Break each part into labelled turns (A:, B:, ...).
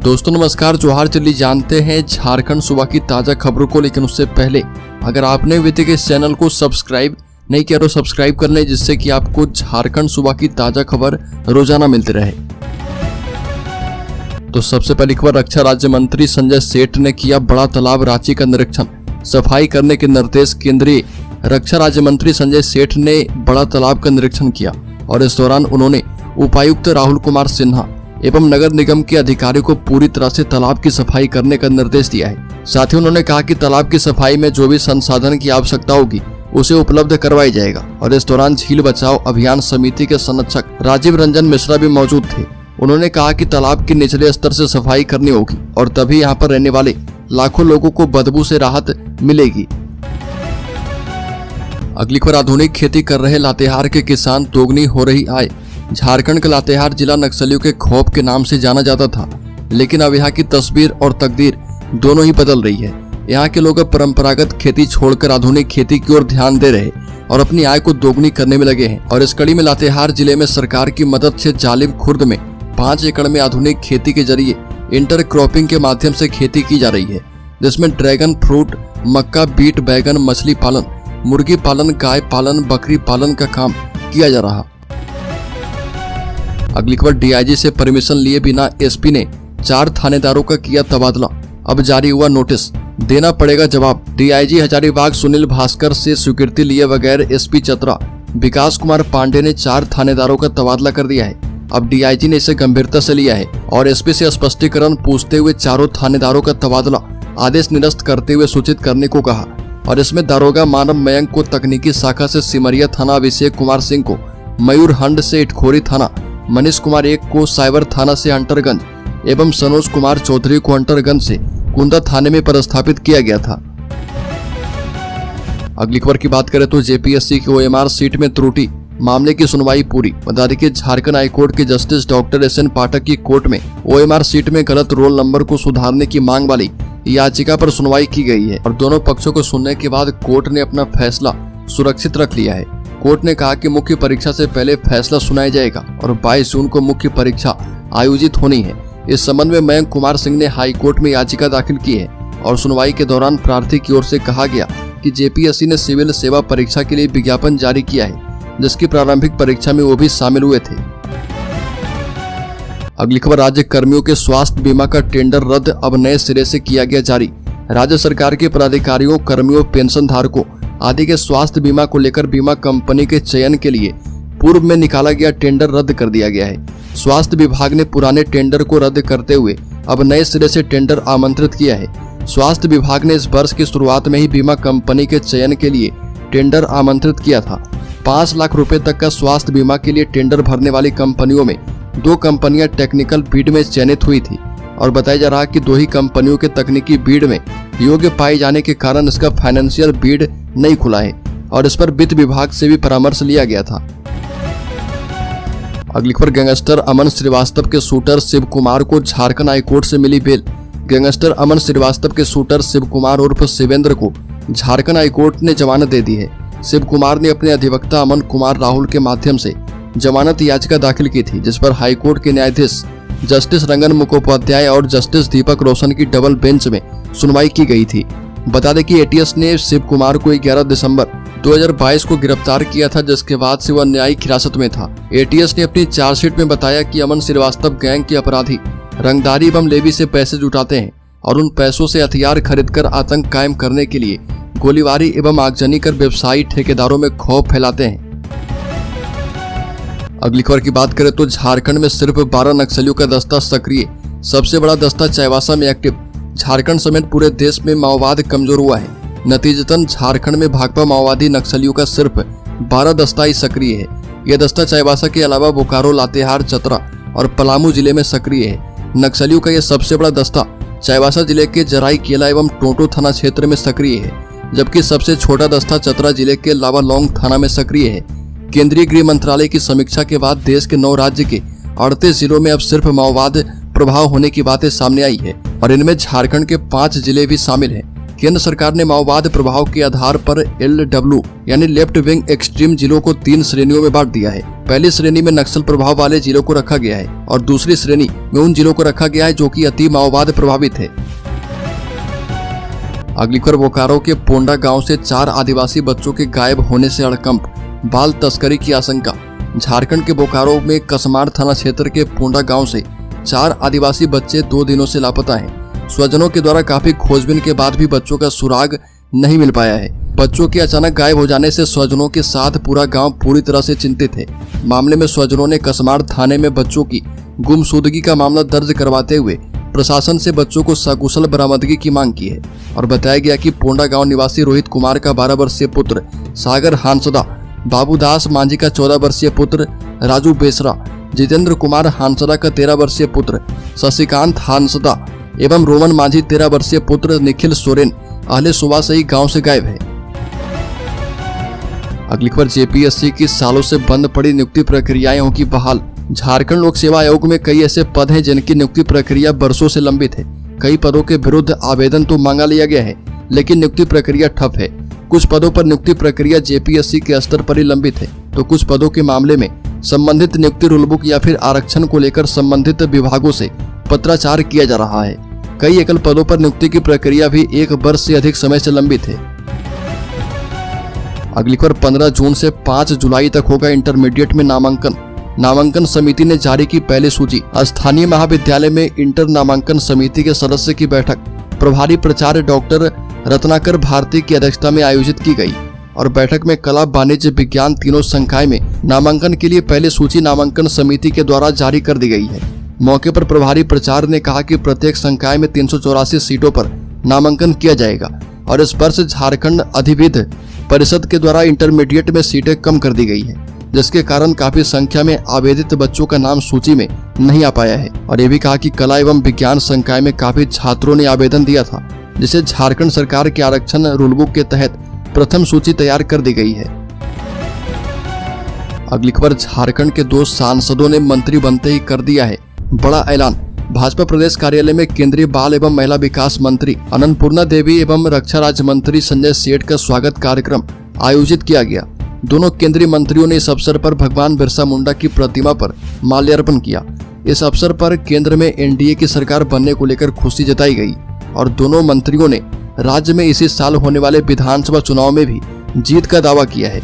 A: दोस्तों नमस्कार, जोहार। चलिए जानते हैं झारखंड सूबा की ताज़ा खबरों को, लेकिन उससे पहले अगर आपने अभी तक इस चैनल को सब्सक्राइब नहीं किया तो सब्सक्राइब कर लें, जिससे कि आपको झारखंड सूबा की ताज़ा खबर रोजाना मिलती रहे। तो सबसे पहली खबर, रक्षा राज्य मंत्री संजय सेठ ने किया बड़ा तालाब रांची का निरीक्षण, सफाई करने के निर्देश। केंद्रीय रक्षा राज्य मंत्री संजय सेठ ने बड़ा तालाब का निरीक्षण किया और इस दौरान उन्होंने उपायुक्त राहुल कुमार सिन्हा एवं नगर निगम के अधिकारियों को पूरी तरह से तालाब की सफाई करने का निर्देश दिया है। साथ ही उन्होंने कहा कि तालाब की सफाई में जो भी संसाधन की आवश्यकता होगी उसे उपलब्ध करवाई जाएगा। और इस दौरान झील बचाओ अभियान समिति के संरक्षक राजीव रंजन मिश्रा भी मौजूद थे। उन्होंने कहा कि तालाब के निचले स्तर से सफाई करनी होगी और तभी यहाँ पर रहने वाले लाखों लोगों को बदबू से राहत मिलेगी। अगली खबर, आधुनिक खेती कर रहे लातेहार के किसान, दोगुनी हो रही आय। झारखंड का लातेहार जिला नक्सलियों के खौफ के नाम से जाना जाता था, लेकिन अब यहाँ की तस्वीर और तकदीर दोनों ही बदल रही है। यहाँ के लोग अब परंपरागत खेती छोड़कर आधुनिक खेती की ओर ध्यान दे रहे और अपनी आय को दोगुनी करने में लगे हैं। और इस कड़ी में लातेहार जिले में सरकार की मदद से जालिम खुर्द में 5 एकड़ में आधुनिक खेती के जरिए इंटरक्रॉपिंग के माध्यम से खेती की जा रही है, जिसमें ड्रैगन फ्रूट, मक्का, बीट, बैगन, मछली पालन, मुर्गी पालन, गाय पालन, बकरी पालन का काम किया जा रहा। अगली खबर, डीआईजी से परमिशन लिए बिना एसपी ने 4 थानेदारों का किया तबादला, अब जारी हुआ नोटिस, देना पड़ेगा जवाब। डीआईजी हजारीबाग सुनील भास्कर से स्वीकृति लिए बगैर एसपी चतरा विकास कुमार पांडे ने 4 थानेदारों का तबादला कर दिया है। अब डीआईजी ने इसे गंभीरता से लिया है और एसपी से स्पष्टीकरण पूछते हुए चारों थानेदारों का तबादला आदेश निरस्त करते हुए सूचित करने को कहा। और इसमें दारोगा मानव मयंक को तकनीकी शाखा से सिमरिया थाना, अभिषेक कुमार सिंह को मयूर हंड से इटखोरी थाना, मनीष कुमार 1 को साइबर थाना से हंटरगंज एवं सनोज कुमार चौधरी को हंटरगंज से कुंदा थाने में पदस्थापित किया गया था। अगली खबर की बात करें तो जेपीएससी की ओएमआर सीट में त्रुटि, मामले की सुनवाई पूरी। बता दें कि झारखंड हाईकोर्ट के जस्टिस डॉक्टर एसएन पाठक की कोर्ट में ओएमआर सीट में गलत रोल नंबर को सुधारने की मांग वाली याचिका पर सुनवाई की गई है और दोनों पक्षों को सुनने के बाद कोर्ट ने अपना फैसला सुरक्षित रख लिया है। कोर्ट ने कहा कि मुख्य परीक्षा से पहले फैसला सुनाया जाएगा और 22 जून को मुख्य परीक्षा आयोजित होनी है। इस संबंध में मयंक कुमार सिंह ने हाई कोर्ट में याचिका दाखिल की है और सुनवाई के दौरान प्रार्थी की ओर से कहा गया कि जेपीएससी ने सिविल सेवा परीक्षा के लिए विज्ञापन जारी किया है, जिसकी प्रारंभिक परीक्षा में वो भी शामिल हुए थे। अगली खबर, राज्य कर्मियों के स्वास्थ्य बीमा का टेंडर रद्द, अब नए सिरे से किया गया जारी। राज्य सरकार के पदाधिकारियों, कर्मियों, पेंशन धारकों आदि के स्वास्थ्य बीमा को लेकर बीमा कंपनी के चयन के लिए पूर्व में निकाला गया टेंडर रद्द कर दिया गया है। स्वास्थ्य विभाग ने पुराने टेंडर को रद्द करते हुए अब नए सिरे से टेंडर आमंत्रित किया है। स्वास्थ्य विभाग ने इस वर्ष की शुरुआत में ही बीमा कंपनी के चयन के लिए टेंडर आमंत्रित किया था। 5 लाख रुपए तक का स्वास्थ्य बीमा के लिए टेंडर भरने वाली कंपनियों में 2 कंपनियां टेक्निकल बीड में चयनित हुई थी और बताया जा रहा कि 2 ही कंपनियों के तकनीकी बीड में योग्य पाए जाने के कारण इसका फाइनेंशियल बीड नहीं खुला है और इस पर वित्त विभाग से भी परामर्श लिया गया था। अगली खबर, गैंगस्टर अमन श्रीवास्तव के शूटर शिव कुमार को झारखंड हाईकोर्ट से मिली बेल। गैंगस्टर अमन श्रीवास्तव के शूटर शिव कुमार उर्फ शिवेंद्र को झारखंड हाईकोर्ट ने जमानत दे दी है। शिव कुमार ने अपने अधिवक्ता अमन कुमार राहुल के माध्यम से जमानत याचिका दाखिल की थी, जिस पर हाईकोर्ट के न्यायाधीश जस्टिस रंगन मुखोपाध्याय और जस्टिस दीपक रोशन की डबल बेंच में सुनवाई की गई थी। बता दें कि एटीएस ने शिव कुमार को 11 दिसंबर 2022 को गिरफ्तार किया था, जिसके बाद से वह न्यायिक हिरासत में था। एटीएस ने अपनी चार्जशीट में बताया कि अमन श्रीवास्तव गैंग के अपराधी रंगदारी एवं लेवी से पैसे जुटाते हैं और उन पैसों से हथियार खरीदकर आतंक कायम करने के लिए गोलीबारी एवं आगजनी कर व्यवसायी ठेकेदारों में खौफ फैलाते हैं। अगली खबर की बात करें तो झारखंड में सिर्फ 12 नक्सलियों का दस्ता सक्रिय, सबसे बड़ा दस्ता चाईबासा में एक्टिव। झारखंड समेत पूरे देश में माओवाद कमजोर हुआ है। नतीजतन झारखंड में भाकपा माओवादी नक्सलियों का सिर्फ 12 दस्ता ही सक्रिय है। यह दस्ता चाईबासा के अलावा बोकारो, लातेहार, चतरा और पलामू जिले में सक्रिय है। नक्सलियों का यह सबसे बड़ा दस्ता चाईबासा जिले के जराई केला एवं टोटो थाना क्षेत्र में सक्रिय है, जबकि सबसे छोटा दस्ता चतरा जिले के लावालोंग थाना में सक्रिय है। केंद्रीय गृह मंत्रालय की समीक्षा के बाद देश के 9 राज्य के 38 जिलों में अब सिर्फ माओवाद प्रभाव होने की बातें सामने आई है और इनमें झारखंड के 5 जिले भी शामिल हैं। केंद्र सरकार ने माओवाद प्रभाव के आधार पर LW यानी लेफ्ट विंग एक्सट्रीम जिलों को 3 श्रेणियों में बांट दिया है। पहली श्रेणी में नक्सल प्रभाव वाले जिलों को रखा गया है और दूसरी श्रेणी में उन जिलों को रखा गया है जो कि अति माओवाद प्रभावित है। अगली खबर, बोकारो के पोंडा गांव से 4 आदिवासी बच्चों के गायब होने से हड़कंप, बाल तस्करी की आशंका। झारखंड के बोकारो में कसमार थाना क्षेत्र के पोंडा गांव से 4 आदिवासी बच्चे 2 दिनों से लापता हैं। स्वजनों के द्वारा काफी खोजबीन के बाद भी बच्चों का सुराग नहीं मिल पाया है। बच्चों के अचानक गायब हो जाने से स्वजनों के साथ पूरा गांव पूरी तरह से चिंतित है। मामले में स्वजनों ने कसमार थाने में बच्चों की गुमशुदगी का मामला दर्ज करवाते हुए प्रशासन से बच्चों को सकुशल बरामदगी की मांग की है और बताया गया कि पोंडा गांव निवासी रोहित कुमार का 12 वर्षीय पुत्र सागर हांसदा, बाबूदास मांझी का 14 वर्षीय पुत्र राजू बेसरा, जितेंद्र कुमार हांसदा का 13 वर्षीय पुत्र शशिकांत हांसदा एवं रोमन मांझी 13 वर्षीय पुत्र निखिल सोरेन अहले सुबह से ही गाँव से गायब है। अगली खबर, JPSC की सालों से बंद पड़ी नियुक्ति प्रक्रियाएं होगी बहाल। झारखंड लोक सेवा आयोग में कई ऐसे पद हैं जिनकी नियुक्ति प्रक्रिया बरसों से लंबित है। कई पदों के विरुद्ध आवेदन तो मांगा लिया गया है, लेकिन नियुक्ति प्रक्रिया ठप है। कुछ पदों पर नियुक्ति प्रक्रिया JPSC के स्तर पर ही लंबित है, तो कुछ पदों के मामले में संबंधित नियुक्ति रूलबुक या फिर आरक्षण को लेकर संबंधित विभागों से पत्राचार किया जा रहा है। कई एकल पदों पर नियुक्ति की प्रक्रिया भी 1 वर्ष से अधिक समय से लंबित है। अगली खबर, 15 जून से 5 जुलाई तक होगा इंटरमीडिएट में नामांकन समिति ने जारी की पहली सूची। स्थानीय महाविद्यालय में इंटर नामांकन समिति के सदस्य की बैठक प्रभारी प्राचार्य डॉक्टर रत्नाकर भारती की अध्यक्षता में आयोजित की गई और बैठक में कला, वाणिज्य, विज्ञान तीनों संकाय में नामांकन के लिए पहली सूची नामांकन समिति के द्वारा जारी कर दी गई है। मौके पर प्रभारी प्राचार्य ने कहा कि प्रत्येक संकाय में 384 सीटों पर नामांकन किया जाएगा और इस वर्ष झारखंड अधिविद्य परिषद के द्वारा इंटरमीडिएट में सीटें कम कर दी गई है, जिसके कारण काफी संख्या में आवेदित बच्चों का नाम सूची में नहीं आ पाया है। और ये भी कहा कि कला एवं विज्ञान संकाय में काफी छात्रों ने आवेदन दिया था, जिसे झारखंड सरकार के आरक्षण रूलबुक के तहत प्रथम सूची तैयार कर दी गई है। अगली खबर, झारखंड के 2 सांसदों ने मंत्री बनते ही कर दिया है बड़ा ऐलान। भाजपा प्रदेश कार्यालय में केंद्रीय बाल एवं महिला विकास मंत्री अन्नपूर्णा देवी एवं रक्षा राज्य मंत्री संजय सेठ का स्वागत कार्यक्रम आयोजित किया गया। दोनों केंद्रीय मंत्रियों ने इस अवसर पर भगवान बिरसा मुंडा की प्रतिमा पर माल्यार्पण किया। इस अवसर पर केंद्र में NDA की सरकार बनने को लेकर खुशी जताई गई और दोनों मंत्रियों ने राज्य में इसी साल होने वाले विधानसभा चुनाव में भी जीत का दावा किया है।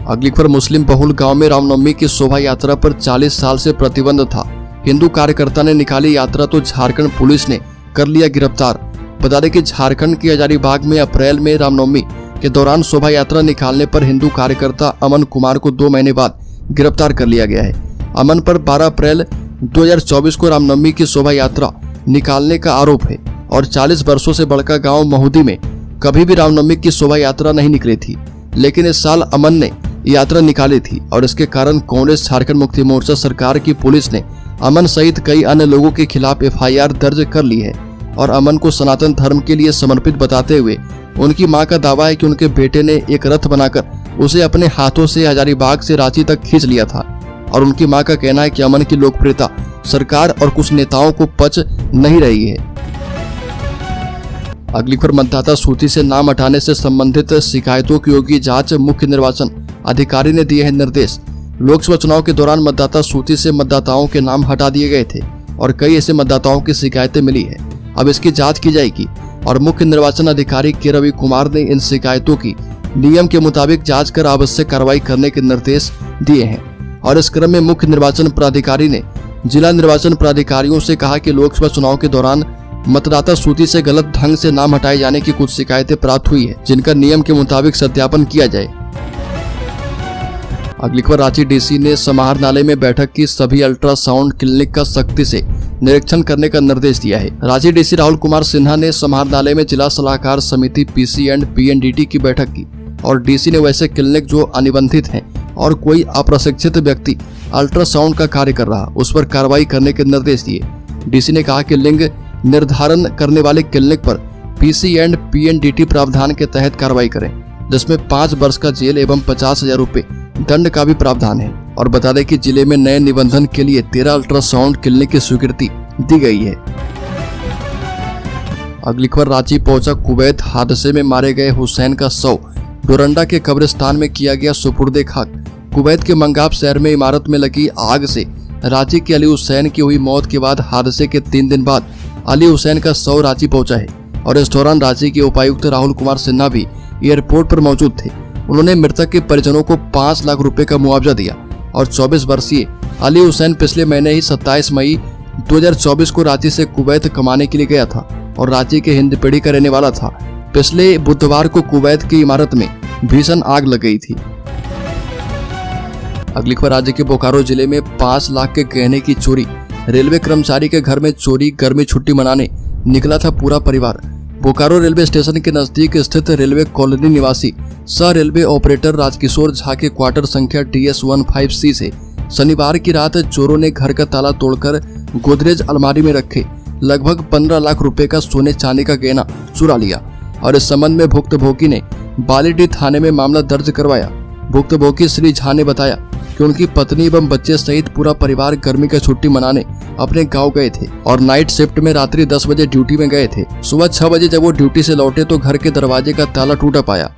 A: अगली खबर, मुस्लिम बहुल गांव में रामनवमी की शोभा यात्रा पर 40 साल से प्रतिबंध था। हिंदू कार्यकर्ता ने निकाली यात्रा तो झारखंड पुलिस ने कर लिया गिरफ्तार। बता दें कि झारखंड के हजारीबाग में अप्रैल में रामनवमी के दौरान शोभा यात्रा निकालने पर हिंदू कार्यकर्ता अमन कुमार को 2 महीने बाद गिरफ्तार कर लिया गया है। अमन पर 12 अप्रैल 2024 को रामनवमी की शोभा यात्रा निकालने का आरोप है और 40 वर्षों से बड़का गांव महुदी में कभी भी रामनवमी की शोभा यात्रा नहीं निकली थी, लेकिन इस साल अमन ने यात्रा निकाली थी और इसके कारण कांग्रेस झारखंड मुक्ति मोर्चा सरकार की पुलिस ने अमन सहित कई अन्य लोगों के खिलाफ FIR दर्ज कर ली है और अमन को सनातन धर्म के लिए समर्पित बताते हुए उनकी मां का दावा है कि उनके बेटे ने एक रथ बनाकर उसे अपने हाथों से हजारीबाग से रांची तक खींच लिया था और उनकी मां का कहना है कि अमन की लोकप्रियता सरकार और कुछ नेताओं को पच नहीं रही है। अगली खबर, मतदाता सूची से नाम हटाने से संबंधित शिकायतों की होगी जांच। मुख्य निर्वाचन अधिकारी ने दिए हैं निर्देश। लोकसभा चुनाव के दौरान मतदाता सूची से मतदाताओं के नाम हटा दिए गए थे और कई ऐसे मतदाताओं की शिकायतें मिली है। अब इसकी जांच की जाएगी और मुख्य निर्वाचन अधिकारी के रवि कुमार ने इन शिकायतों की नियम के मुताबिक जांच कर आवश्यक कार्रवाई करने के निर्देश दिए हैं। और इस क्रम में मुख्य निर्वाचन पदाधिकारी ने जिला निर्वाचन पदाधिकारियों से कहा कि लोकसभा चुनाव के दौरान मतदाता सूची से गलत ढंग से नाम हटाए जाने की कुछ शिकायतें प्राप्त हुई है, जिनका नियम के मुताबिक सत्यापन किया जाए। अगली खबर, रांची DC ने समाहरणालय में बैठक की। सभी अल्ट्रासाउंड क्लिनिक का सख्ती से निरीक्षण करने का निर्देश दिया है। रांची DC राहुल कुमार सिन्हा ने समाहरणालय में जिला सलाहकार समिति PC एंड PNDT की बैठक की और DC ने वैसे क्लिनिक जो अनिबंधित हैं और कोई अप्रशिक्षित व्यक्ति अल्ट्रासाउंड का कार्य कर रहा उस पर कार्रवाई करने के निर्देश दिए। DC ने कहा कि लिंग निर्धारण करने वाले क्लिनिक पर PC एंड PNDT प्रावधान के तहत कार्रवाई करें, जिसमें 5 वर्ष का जेल एवं 50,000 रुपए दंड का भी प्रावधान है। और बता दें कि जिले में नए निबंधन के लिए 13 अल्ट्रासाउंड क्लिनिक की स्वीकृति दी गई है। अगली खबर रांची पहुंचा कुवैत। हादसे में मारे गए हुसैन का शव डोरंडा के कब्रिस्तान में किया गया सुपुर्दे खाक। कुवैत के मंगाब शहर में इमारत में लगी आग से रांची के अली हुसैन की हुई मौत के बाद हादसे के 3 दिन बाद अली हुसैन का शव रांची पहुंचा है और इस दौरान रांची के उपायुक्त राहुल कुमार सिन्हा भी एयरपोर्ट पर मौजूद थे। उन्होंने मृतक के परिजनों को 5 लाख रुपए का मुआवजा दिया और 24 वर्षीय अली हुसैन पिछले महीने ही 27 मई 2024 को रांची से कुवैत कमाने के लिए गया था और रांची के हिंदपीढ़ी का रहने वाला था। पिछले बुधवार को कुवैत की इमारत में भीषण आग लग गई थी। अगली खबर राज्य के बोकारो जिले में 5 लाख के गहने की चोरी। रेलवे कर्मचारी के घर में चोरी। गर्मी छुट्टी मनाने निकला था पूरा परिवार। बोकारो रेलवे स्टेशन के नजदीक स्थित रेलवे कॉलोनी निवासी सह रेलवे ऑपरेटर राजकिशोर झा के क्वार्टर संख्या DS15C से शनिवार की रात चोरों ने घर का ताला तोड़कर गोदरेज अलमारी में रखे लगभग 15 लाख रुपए का सोने चांदी का गहना चुरा लिया और इस संबंध में भुक्तभोगी ने बालीडीह थाने में मामला दर्ज करवाया। भुक्तभोगी श्री झा ने बताया कि उनकी पत्नी एवं बच्चे सहित पूरा परिवार गर्मी का छुट्टी मनाने अपने गांव गए थे और नाइट शिफ्ट में रात्रि 10 बजे ड्यूटी में गए थे। सुबह 6 बजे जब वो ड्यूटी से लौटे तो घर के दरवाजे का ताला टूटा पाया।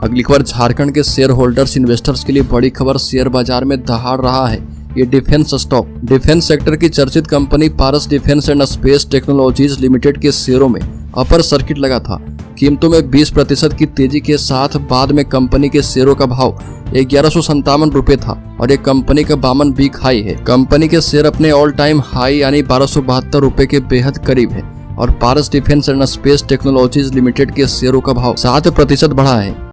A: अगली खबर झारखंड के शेयर होल्डर्स इन्वेस्टर्स के लिए बड़ी खबर। शेयर बाजार में दहाड़ रहा है ये डिफेंस स्टॉक। डिफेंस सेक्टर की चर्चित company Paras defence and space technologies limited के शेयरों में अपर सर्किट लगा था। कीमतों में 20% की तेजी के साथ बाद में कंपनी के शेयरों का भाव 1157 रुपए था और ये कंपनी का 52 वीक हाई है। कंपनी के शेयर अपने ऑल टाइम हाई यानी 1272 रुपए के बेहद करीब है और Paras defence and space technologies limited के शेयरों का भाव 7% बढ़ा है।